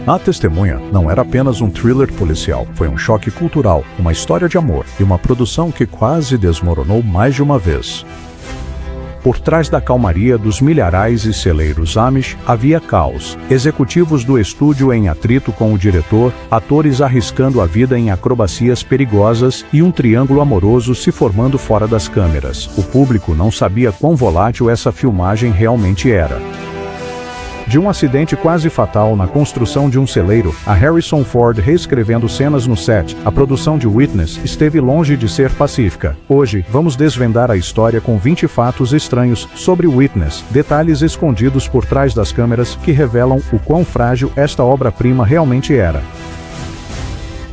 A Testemunha não era apenas um thriller policial, foi um choque cultural, uma história de amor e uma produção que quase desmoronou mais de uma vez. Por trás da calmaria dos milharais e celeiros Amish havia caos, executivos do estúdio em atrito com o diretor, atores arriscando a vida em acrobacias perigosas e um triângulo amoroso se formando fora das câmeras. O público não sabia quão volátil essa filmagem realmente era. De um acidente quase fatal na construção de um celeiro, a Harrison Ford reescrevendo cenas no set, a produção de Witness esteve longe de ser pacífica. Hoje, vamos desvendar a história com 20 fatos estranhos sobre Witness, detalhes escondidos por trás das câmeras que revelam o quão frágil esta obra-prima realmente era.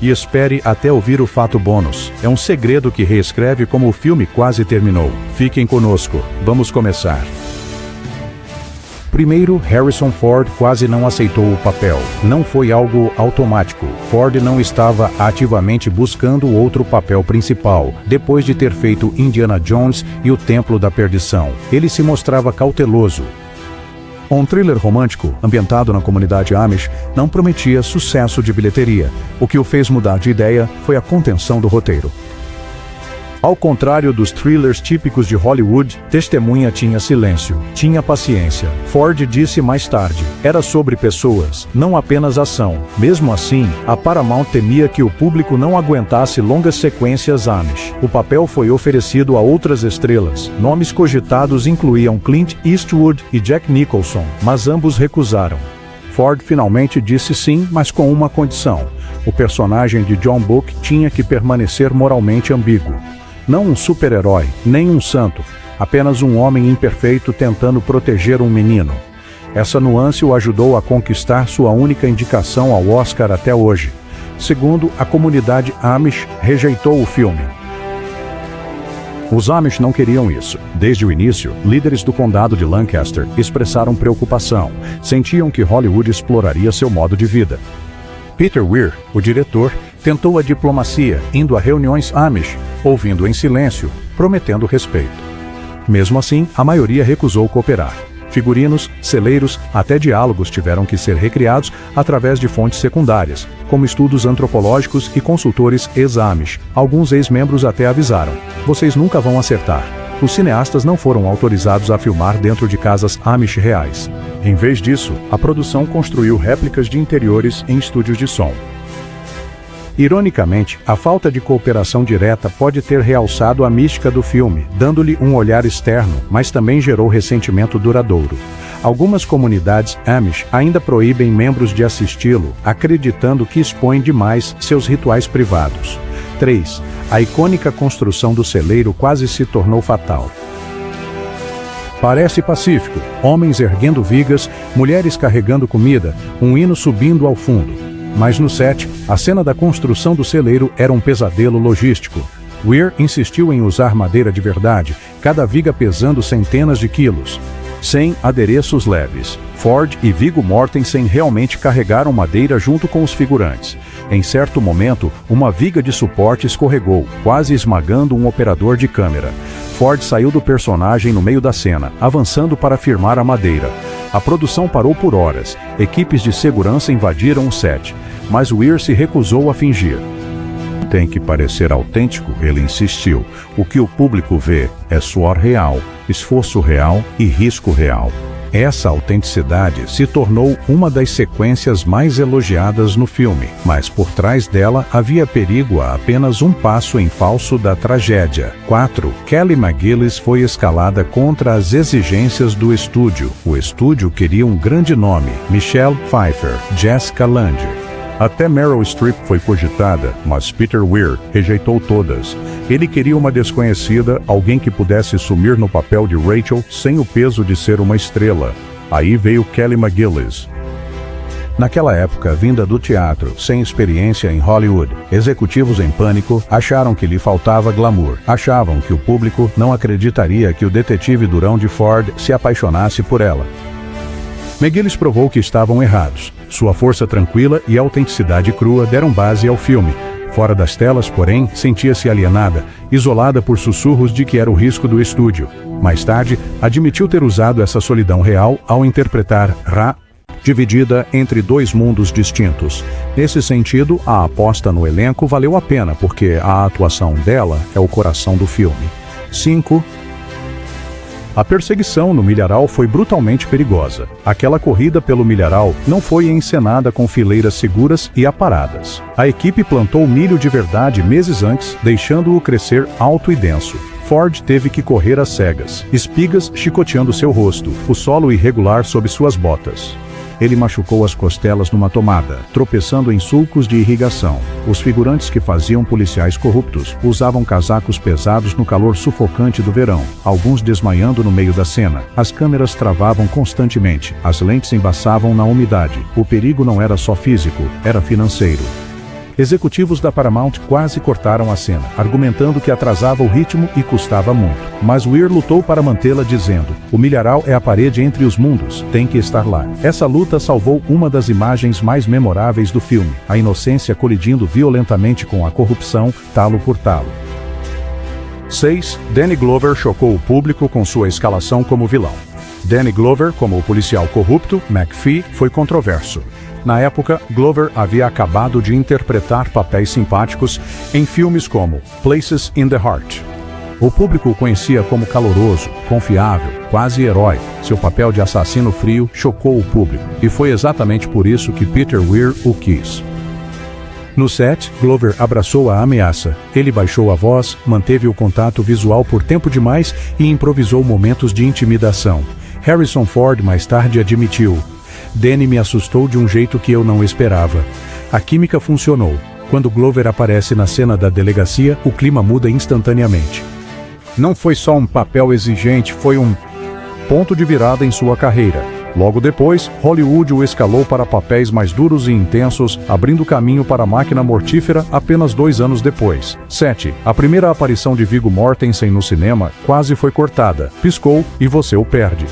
E espere até ouvir o fato bônus. É um segredo que reescreve como o filme quase terminou. Fiquem conosco. Vamos começar. Primeiro, Harrison Ford quase não aceitou o papel. Não foi algo automático. Ford não estava ativamente buscando outro papel principal, depois de ter feito Indiana Jones e o Templo da Perdição. Ele se mostrava cauteloso. Um thriller romântico, ambientado na comunidade Amish, não prometia sucesso de bilheteria. O que o fez mudar de ideia foi a contenção do roteiro. Ao contrário dos thrillers típicos de Hollywood, Testemunha tinha silêncio, tinha paciência. Ford disse mais tarde, era sobre pessoas, não apenas ação. Mesmo assim, a Paramount temia que o público não aguentasse longas sequências Amish. O papel foi oferecido a outras estrelas. Nomes cogitados incluíam Clint Eastwood e Jack Nicholson, mas ambos recusaram. Ford finalmente disse sim, mas com uma condição. O personagem de John Book tinha que permanecer moralmente ambíguo. Não um super-herói, nem um santo, apenas um homem imperfeito tentando proteger um menino. Essa nuance o ajudou a conquistar sua única indicação ao Oscar até hoje. Segundo, a comunidade Amish rejeitou o filme. Os Amish não queriam isso. Desde o início, líderes do condado de Lancaster expressaram preocupação. Sentiam que Hollywood exploraria seu modo de vida. Peter Weir, o diretor, tentou a diplomacia, indo a reuniões Amish, ouvindo em silêncio, prometendo respeito. Mesmo assim, a maioria recusou cooperar. Figurinos, celeiros, até diálogos tiveram que ser recriados através de fontes secundárias, como estudos antropológicos e consultores ex-Amish. Alguns ex-membros até avisaram: vocês nunca vão acertar. Os cineastas não foram autorizados a filmar dentro de casas Amish reais. Em vez disso, a produção construiu réplicas de interiores em estúdios de som. Ironicamente, a falta de cooperação direta pode ter realçado a mística do filme, dando-lhe um olhar externo, mas também gerou ressentimento duradouro. Algumas comunidades Amish ainda proíbem membros de assisti-lo, acreditando que expõe demais seus rituais privados. 3. A icônica construção do celeiro quase se tornou fatal. Parece pacífico, homens erguendo vigas, mulheres carregando comida, um hino subindo ao fundo. Mas no set, a cena da construção do celeiro era um pesadelo logístico. Weir insistiu em usar madeira de verdade, cada viga pesando centenas de quilos. Sem adereços leves, Ford e Viggo Mortensen realmente carregaram madeira junto com os figurantes. Em certo momento, uma viga de suporte escorregou, quase esmagando um operador de câmera. Ford saiu do personagem no meio da cena, avançando para firmar a madeira. A produção parou por horas. Equipes de segurança invadiram o set, mas Weir se recusou a fingir. Tem que parecer autêntico, ele insistiu. O que o público vê é suor real, esforço real e risco real. Essa autenticidade se tornou uma das sequências mais elogiadas no filme, mas por trás dela havia perigo a apenas um passo em falso da tragédia. 4. Kelly McGillis foi escalada contra as exigências do estúdio. O estúdio queria um grande nome: Michelle Pfeiffer, Jessica Lange. Até Meryl Streep foi cogitada, mas Peter Weir rejeitou todas. Ele queria uma desconhecida, alguém que pudesse sumir no papel de Rachel sem o peso de ser uma estrela. Aí veio Kelly McGillis. Naquela época, vinda do teatro, sem experiência em Hollywood, executivos em pânico acharam que lhe faltava glamour. Achavam que o público não acreditaria que o detetive durão de Ford se apaixonasse por ela. McGillis provou que estavam errados. Sua força tranquila e autenticidade crua deram base ao filme. Fora das telas, porém, sentia-se alienada, isolada por sussurros de que era o risco do estúdio. Mais tarde, admitiu ter usado essa solidão real ao interpretar Ra, dividida entre dois mundos distintos. Nesse sentido, a aposta no elenco valeu a pena, porque a atuação dela é o coração do filme. 5. A perseguição no milharal foi brutalmente perigosa. Aquela corrida pelo milharal não foi encenada com fileiras seguras e aparadas. A equipe plantou milho de verdade meses antes, deixando-o crescer alto e denso. Ford teve que correr às cegas, espigas chicoteando seu rosto, o solo irregular sob suas botas. Ele machucou as costelas numa tomada, tropeçando em sulcos de irrigação. Os figurantes que faziam policiais corruptos usavam casacos pesados no calor sufocante do verão, alguns desmaiando no meio da cena. As câmeras travavam constantemente, as lentes embaçavam na umidade. O perigo não era só físico, era financeiro. Executivos da Paramount quase cortaram a cena, argumentando que atrasava o ritmo e custava muito. Mas Weir lutou para mantê-la, dizendo: "O milharal é a parede entre os mundos, tem que estar lá." Essa luta salvou uma das imagens mais memoráveis do filme, a inocência colidindo violentamente com a corrupção, talo por talo. 6. Danny Glover chocou o público com sua escalação como vilão. Danny Glover, como o policial corrupto, McPhee, foi controverso. Na época, Glover havia acabado de interpretar papéis simpáticos em filmes como Places in the Heart. O público o conhecia como caloroso, confiável, quase herói. Seu papel de assassino frio chocou o público, e foi exatamente por isso que Peter Weir o quis. No set, Glover abraçou a ameaça. Ele baixou a voz, manteve o contato visual por tempo demais e improvisou momentos de intimidação. Harrison Ford mais tarde admitiu: "Danny me assustou de um jeito que eu não esperava." A química funcionou. Quando Glover aparece na cena da delegacia, o clima muda instantaneamente. Não foi só um papel exigente, foi um ponto de virada em sua carreira. Logo depois, Hollywood o escalou para papéis mais duros e intensos, abrindo caminho para a máquina mortífera apenas 2 anos depois. 7. A primeira aparição de Viggo Mortensen no cinema quase foi cortada. Piscou e você o perde.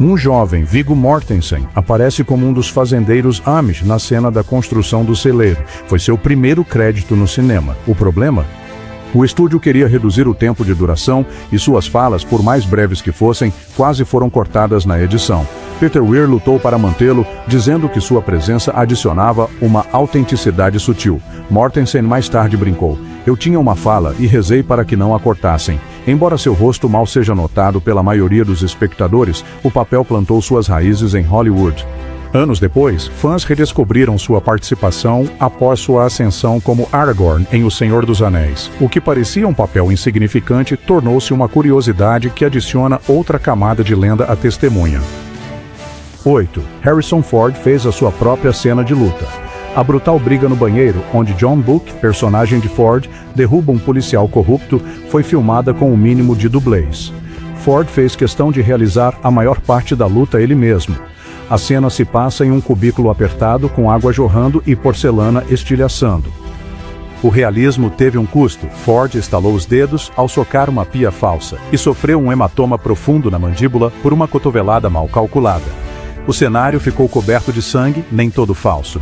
Um jovem, Viggo Mortensen, aparece como um dos fazendeiros Amish na cena da construção do celeiro. Foi seu primeiro crédito no cinema. O problema? O estúdio queria reduzir o tempo de duração e suas falas, por mais breves que fossem, quase foram cortadas na edição. Peter Weir lutou para mantê-lo, dizendo que sua presença adicionava uma autenticidade sutil. Mortensen mais tarde brincou: "Eu tinha uma fala e rezei para que não a cortassem." Embora seu rosto mal seja notado pela maioria dos espectadores, o papel plantou suas raízes em Hollywood. Anos depois, fãs redescobriram sua participação após sua ascensão como Aragorn em O Senhor dos Anéis. O que parecia um papel insignificante tornou-se uma curiosidade que adiciona outra camada de lenda à testemunha. 8. Harrison Ford fez a sua própria cena de luta. A brutal briga no banheiro, onde John Book, personagem de Ford, derruba um policial corrupto, foi filmada com o mínimo de dublês. Ford fez questão de realizar a maior parte da luta ele mesmo. A cena se passa em um cubículo apertado, com água jorrando e porcelana estilhaçando. O realismo teve um custo. Ford estalou os dedos ao socar uma pia falsa e sofreu um hematoma profundo na mandíbula por uma cotovelada mal calculada. O cenário ficou coberto de sangue, nem todo falso.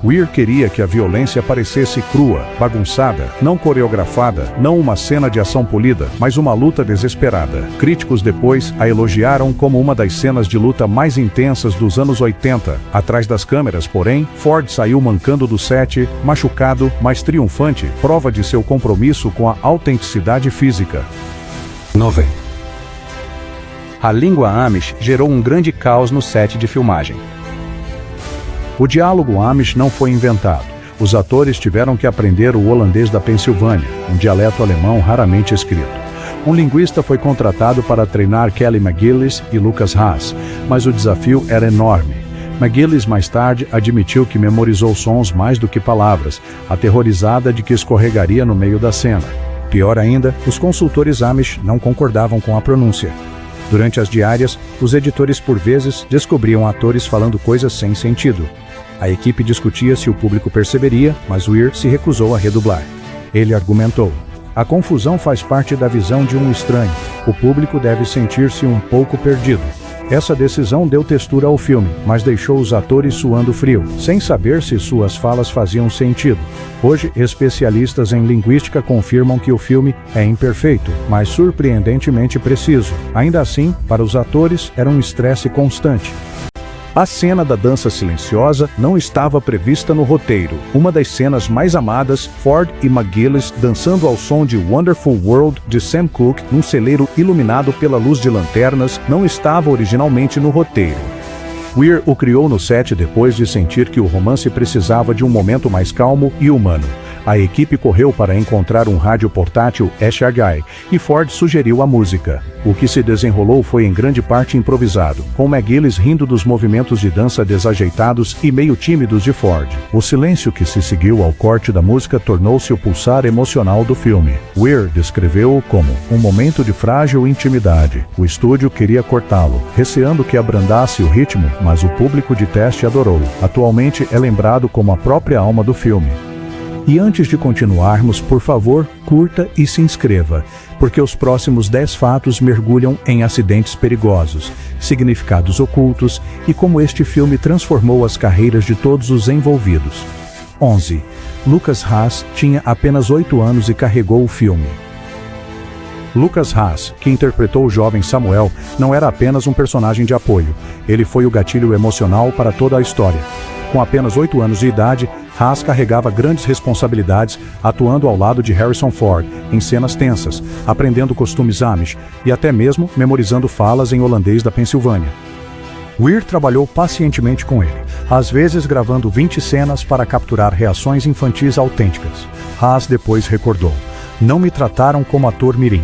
Weir queria que a violência parecesse crua, bagunçada, não coreografada, não uma cena de ação polida, mas uma luta desesperada. Críticos depois a elogiaram como uma das cenas de luta mais intensas dos anos 80. Atrás das câmeras, porém, Ford saiu mancando do set, machucado, mas triunfante, prova de seu compromisso com a autenticidade física. 9. A língua Amish gerou um grande caos no set de filmagem. O diálogo Amish não foi inventado. Os atores tiveram que aprender o holandês da Pensilvânia, um dialeto alemão raramente escrito. Um linguista foi contratado para treinar Kelly McGillis e Lucas Haas, mas o desafio era enorme. McGillis mais tarde admitiu que memorizou sons mais do que palavras, aterrorizada de que escorregaria no meio da cena. Pior ainda, os consultores Amish não concordavam com a pronúncia. Durante as diárias, os editores por vezes descobriam atores falando coisas sem sentido. A equipe discutia se o público perceberia, mas Weir se recusou a redublar. Ele argumentou: "A confusão faz parte da visão de um estranho. O público deve sentir-se um pouco perdido." Essa decisão deu textura ao filme, mas deixou os atores suando frio, sem saber se suas falas faziam sentido. Hoje, especialistas em linguística confirmam que o filme é imperfeito, mas surpreendentemente preciso. Ainda assim, para os atores, era um estresse constante. A cena da dança silenciosa não estava prevista no roteiro. Uma das cenas mais amadas, Ford e McGillis dançando ao som de Wonderful World de Sam Cooke num celeiro iluminado pela luz de lanternas, não estava originalmente no roteiro. Weir o criou no set depois de sentir que o romance precisava de um momento mais calmo e humano. A equipe correu para encontrar um rádio portátil Eshagai e Ford sugeriu a música. O que se desenrolou foi em grande parte improvisado, com McGillis rindo dos movimentos de dança desajeitados e meio tímidos de Ford. O silêncio que se seguiu ao corte da música tornou-se o pulsar emocional do filme. Weir descreveu-o como um momento de frágil intimidade. O estúdio queria cortá-lo, receando que abrandasse o ritmo, mas o público de teste adorou. Atualmente é lembrado como a própria alma do filme. E antes de continuarmos, por favor, curta e se inscreva, porque os próximos 10 fatos mergulham em acidentes perigosos, significados ocultos e como este filme transformou as carreiras de todos os envolvidos. 11. Lucas Haas tinha apenas 8 anos e carregou o filme. Lucas Haas, que interpretou o jovem Samuel, não era apenas um personagem de apoio, ele foi o gatilho emocional para toda a história. Com apenas 8 anos de idade, Haas carregava grandes responsabilidades, atuando ao lado de Harrison Ford, em cenas tensas, aprendendo costumes Amish e até mesmo memorizando falas em holandês da Pensilvânia. Weir trabalhou pacientemente com ele, às vezes gravando 20 cenas para capturar reações infantis autênticas. Haas depois recordou: "Não me trataram como ator mirim.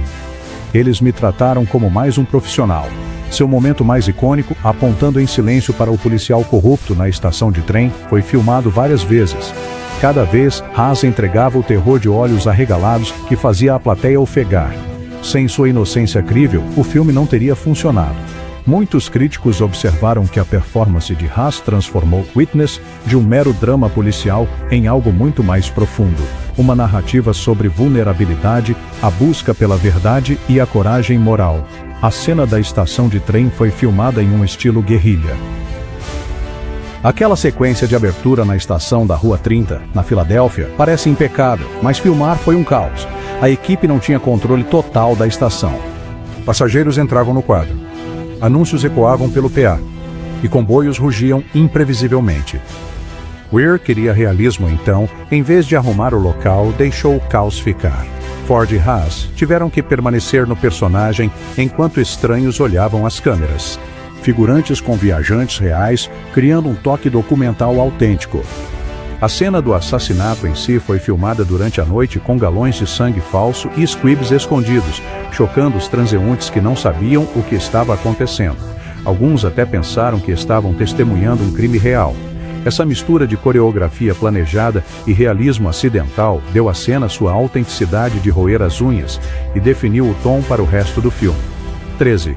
Eles me trataram como mais um profissional." Seu momento mais icônico, apontando em silêncio para o policial corrupto na estação de trem, foi filmado várias vezes. Cada vez, Haas entregava o terror de olhos arregalados que fazia a plateia ofegar. Sem sua inocência crível, o filme não teria funcionado. Muitos críticos observaram que a performance de Haas transformou Witness de um mero drama policial em algo muito mais profundo. Uma narrativa sobre vulnerabilidade, a busca pela verdade e a coragem moral. A cena da estação de trem foi filmada em um estilo guerrilha. Aquela sequência de abertura na estação da Rua 30, na Filadélfia, parece impecável, mas filmar foi um caos. A equipe não tinha controle total da estação. Passageiros entravam no quadro. Anúncios ecoavam pelo PA. E comboios rugiam imprevisivelmente. Weir queria realismo, então, em vez de arrumar o local, deixou o caos ficar. Ford e Haas tiveram que permanecer no personagem enquanto estranhos olhavam as câmeras. Figurantes com viajantes reais, criando um toque documental autêntico. A cena do assassinato em si foi filmada durante a noite com galões de sangue falso e squibs escondidos, chocando os transeuntes que não sabiam o que estava acontecendo. Alguns até pensaram que estavam testemunhando um crime real. Essa mistura de coreografia planejada e realismo acidental deu à cena sua autenticidade de roer as unhas e definiu o tom para o resto do filme. 13.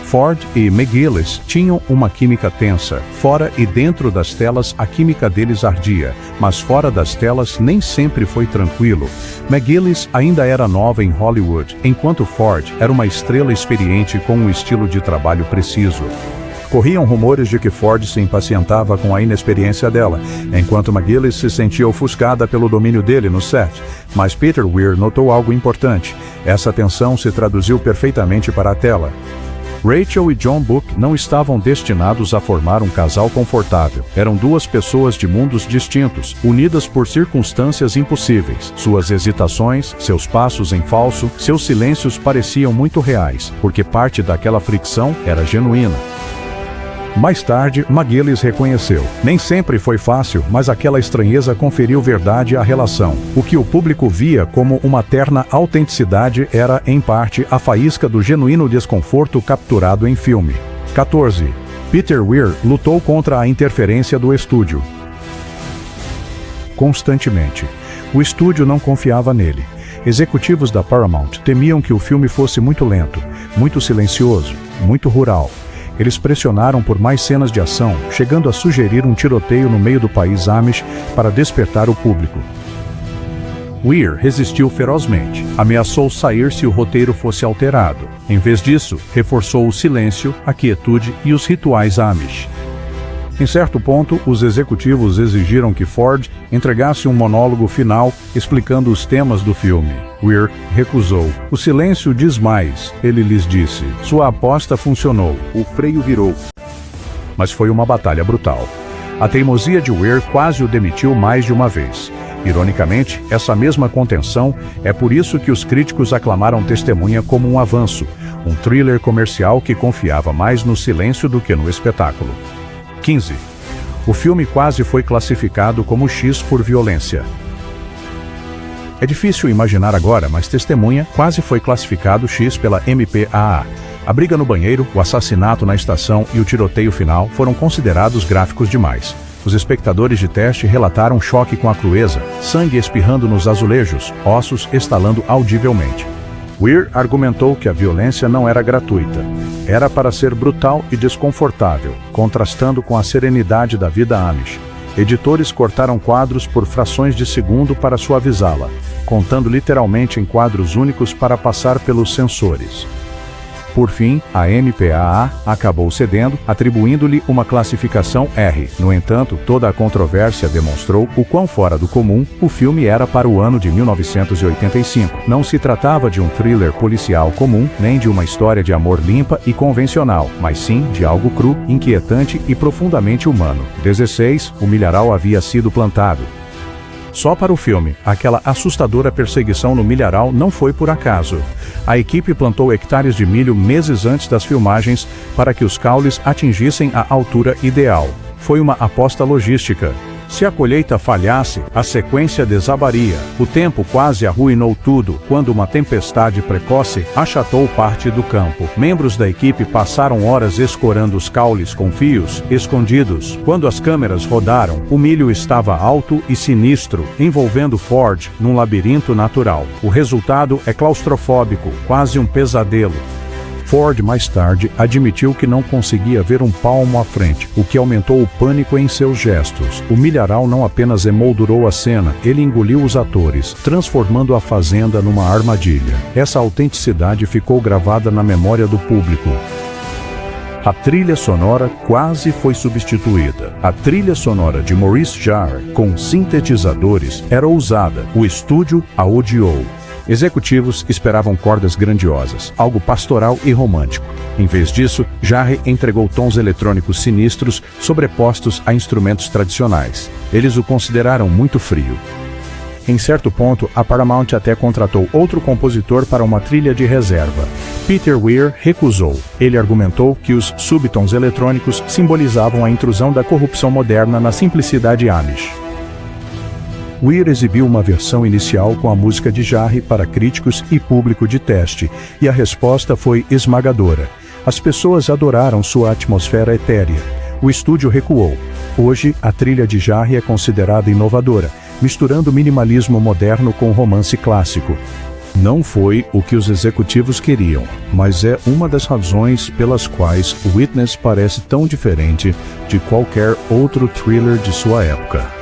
Ford e McGillis tinham uma química tensa. Fora e dentro das telas a química deles ardia, mas fora das telas nem sempre foi tranquilo. McGillis ainda era nova em Hollywood, enquanto Ford era uma estrela experiente com um estilo de trabalho preciso. Corriam rumores de que Ford se impacientava com a inexperiência dela, enquanto McGillis se sentia ofuscada pelo domínio dele no set. Mas Peter Weir notou algo importante. Essa tensão se traduziu perfeitamente para a tela. Rachel e John Book não estavam destinados a formar um casal confortável. Eram duas pessoas de mundos distintos, unidas por circunstâncias impossíveis. Suas hesitações, seus passos em falso, seus silêncios pareciam muito reais, porque parte daquela fricção era genuína. Mais tarde, McGillis reconheceu. Nem sempre foi fácil, mas aquela estranheza conferiu verdade à relação. O que o público via como uma terna autenticidade era, em parte, a faísca do genuíno desconforto capturado em filme. 14. Peter Weir lutou contra a interferência do estúdio. Constantemente. O estúdio não confiava nele. Executivos da Paramount temiam que o filme fosse muito lento, muito silencioso, muito rural. Eles pressionaram por mais cenas de ação, chegando a sugerir um tiroteio no meio do país Amish para despertar o público. Weir resistiu ferozmente. Ameaçou sair se o roteiro fosse alterado. Em vez disso, reforçou o silêncio, a quietude e os rituais Amish. Em certo ponto, os executivos exigiram que Ford entregasse um monólogo final explicando os temas do filme. Weir recusou. "O silêncio diz mais", ele lhes disse. Sua aposta funcionou. O freio virou. mas foi uma batalha brutal. A teimosia de Weir quase o demitiu mais de uma vez. Ironicamente, essa mesma contenção é por isso que os críticos aclamaram Testemunha como um avanço, um thriller comercial que confiava mais no silêncio do que no espetáculo. 15. O filme quase foi classificado como X por violência. É difícil imaginar agora, mas Testemunha quase foi classificado X pela MPAA. A briga no banheiro, o assassinato na estação e o tiroteio final foram considerados gráficos demais. Os espectadores de teste relataram choque com a crueza, sangue espirrando nos azulejos, ossos estalando audivelmente. Weir argumentou que a violência não era gratuita. Era para ser brutal e desconfortável, contrastando com a serenidade da vida Amish. Editores cortaram quadros por frações de segundo para suavizá-la, contando literalmente em quadros únicos para passar pelos sensores. Por fim, a MPAA acabou cedendo, atribuindo-lhe uma classificação R. No entanto, toda a controvérsia demonstrou o quão fora do comum o filme era para o ano de 1985. Não se tratava de um thriller policial comum, nem de uma história de amor limpa e convencional, mas sim de algo cru, inquietante e profundamente humano. 16. O milharal havia sido plantado. Só para o filme, aquela assustadora perseguição no milharal não foi por acaso. A equipe plantou hectares de milho meses antes das filmagens para que os caules atingissem a altura ideal. Foi uma aposta logística. Se a colheita falhasse, a sequência desabaria. O tempo quase arruinou tudo quando uma tempestade precoce achatou parte do campo. Membros da equipe passaram horas escorando os caules com fios escondidos. Quando as câmeras rodaram, o milho estava alto e sinistro, envolvendo Ford num labirinto natural. O resultado é claustrofóbico, quase um pesadelo. Ford, mais tarde, admitiu que não conseguia ver um palmo à frente, o que aumentou o pânico em seus gestos. O milharal não apenas emoldurou a cena, ele engoliu os atores, transformando a fazenda numa armadilha. Essa autenticidade ficou gravada na memória do público. A trilha sonora quase foi substituída. A trilha sonora de Maurice Jarre, com sintetizadores, era ousada. O estúdio a odiou. Executivos esperavam cordas grandiosas, algo pastoral e romântico. Em vez disso, Jarre entregou tons eletrônicos sinistros sobrepostos a instrumentos tradicionais. Eles o consideraram muito frio. Em certo ponto, a Paramount até contratou outro compositor para uma trilha de reserva. Peter Weir recusou. Ele argumentou que os subtons eletrônicos simbolizavam a intrusão da corrupção moderna na simplicidade Amish. Weir exibiu uma versão inicial com a música de Jarre para críticos e público de teste, e a resposta foi esmagadora. As pessoas adoraram sua atmosfera etérea. O estúdio recuou. Hoje, a trilha de Jarre é considerada inovadora, misturando minimalismo moderno com romance clássico. Não foi o que os executivos queriam, mas é uma das razões pelas quais Witness parece tão diferente de qualquer outro thriller de sua época.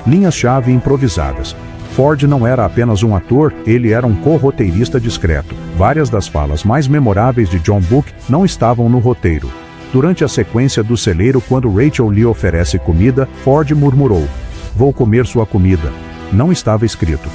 Linhas-chave improvisadas. Ford não era apenas um ator, ele era um co-roteirista discreto. Várias das falas mais memoráveis de John Book não estavam no roteiro. Durante a sequência do celeiro, quando Rachel lhe oferece comida, Ford murmurou: "Vou comer sua comida." Não estava escrito.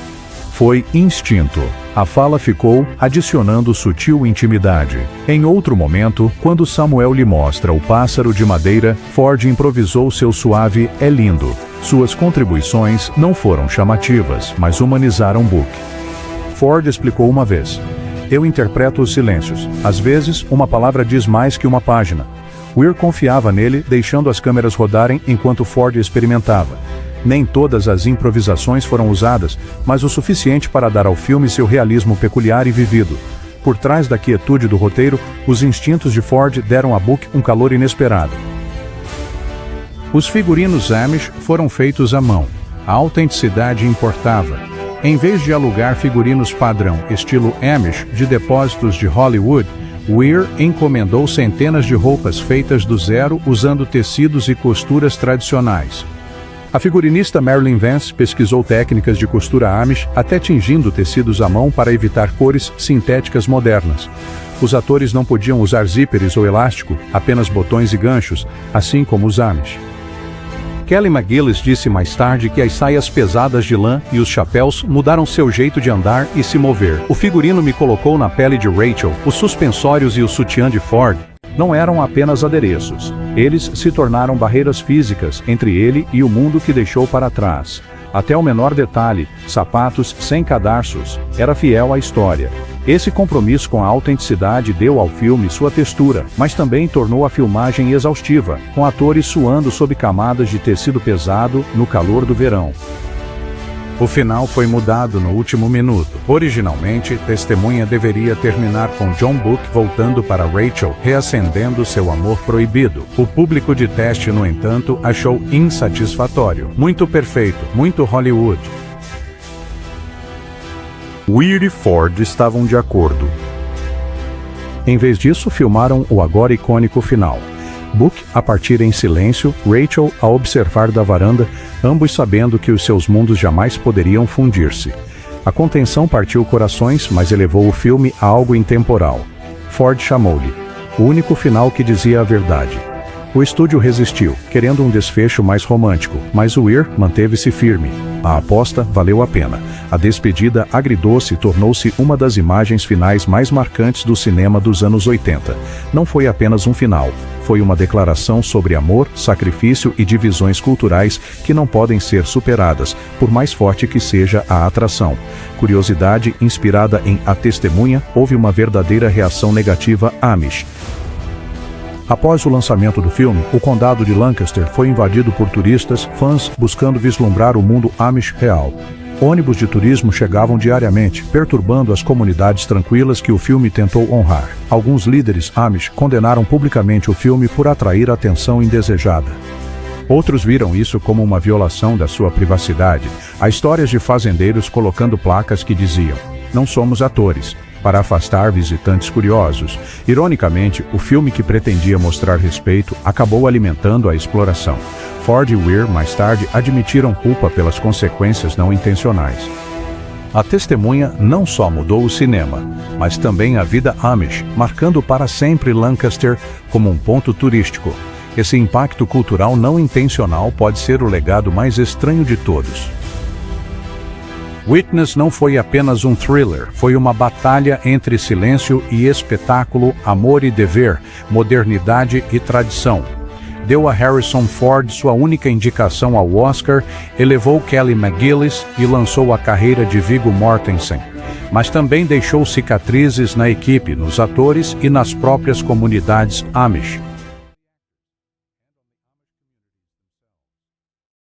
Foi instinto. A fala ficou, adicionando sutil intimidade. Em outro momento, quando Samuel lhe mostra o pássaro de madeira, Ford improvisou seu suave "é lindo." Suas contribuições não foram chamativas, mas humanizaram Book. Ford explicou uma vez: "Eu interpreto os silêncios. Às vezes, uma palavra diz mais que uma página." Weir confiava nele, deixando as câmeras rodarem enquanto Ford experimentava. Nem todas as improvisações foram usadas, mas o suficiente para dar ao filme seu realismo peculiar e vivido. Por trás da quietude do roteiro, os instintos de Ford deram a Book um calor inesperado. Os figurinos Amish foram feitos à mão. A autenticidade importava. Em vez de alugar figurinos padrão estilo Amish de depósitos de Hollywood, Weir encomendou centenas de roupas feitas do zero usando tecidos e costuras tradicionais. A figurinista Marilyn Vance pesquisou técnicas de costura Amish até tingindo tecidos à mão para evitar cores sintéticas modernas. Os atores não podiam usar zíperes ou elástico, apenas botões e ganchos, assim como os Amish. Kelly McGillis disse mais tarde que as saias pesadas de lã e os chapéus mudaram seu jeito de andar e se mover. "O figurino me colocou na pele de Rachel, os suspensórios e o sutiã de Ford." não eram apenas adereços. Eles se tornaram barreiras físicas entre ele e o mundo que deixou para trás. Até o menor detalhe, sapatos sem cadarços, era fiel à história. Esse compromisso com a autenticidade deu ao filme sua textura, mas também tornou a filmagem exaustiva, com atores suando sob camadas de tecido pesado no calor do verão. O final foi mudado no último minuto. Originalmente, Testemunha deveria terminar com John Book voltando para Rachel, reacendendo seu amor proibido. O público de teste, no entanto, achou insatisfatório. Muito perfeito, muito Hollywood. Weir e Ford estavam de acordo. Em vez disso, filmaram o agora icônico final. Book a partir em silêncio, Rachel a observar da varanda, ambos sabendo que os seus mundos jamais poderiam fundir-se. A contenção partiu corações, mas elevou o filme a algo intemporal. Ford chamou-lhe o único final que dizia a verdade. O estúdio resistiu, querendo um desfecho mais romântico, mas Weir manteve-se firme. A aposta valeu a pena. A despedida agridoce tornou-se uma das imagens finais mais marcantes do cinema dos anos 80. Não foi apenas um final, foi uma declaração sobre amor, sacrifício e divisões culturais que não podem ser superadas, por mais forte que seja a atração. Curiosidade inspirada em A Testemunha, houve uma verdadeira reação negativa Amish. Após o lançamento do filme, o condado de Lancaster foi invadido por turistas, fãs buscando vislumbrar o mundo Amish real. Ônibus de turismo chegavam diariamente, perturbando as comunidades tranquilas que o filme tentou honrar. Alguns líderes Amish condenaram publicamente o filme por atrair atenção indesejada. Outros viram isso como uma violação da sua privacidade. Há histórias de fazendeiros colocando placas que diziam: "Não somos atores", para afastar visitantes curiosos. Ironicamente, o filme que pretendia mostrar respeito acabou alimentando a exploração. Ford e Weir, mais tarde, admitiram culpa pelas consequências não intencionais. A Testemunha não só mudou o cinema, mas também a vida Amish, marcando para sempre Lancaster como um ponto turístico. Esse impacto cultural não intencional pode ser o legado mais estranho de todos. Witness não foi apenas um thriller, foi uma batalha entre silêncio e espetáculo, amor e dever, modernidade e tradição. Deu a Harrison Ford sua única indicação ao Oscar, elevou Kelly McGillis e lançou a carreira de Viggo Mortensen. Mas também deixou cicatrizes na equipe, nos atores e nas próprias comunidades Amish.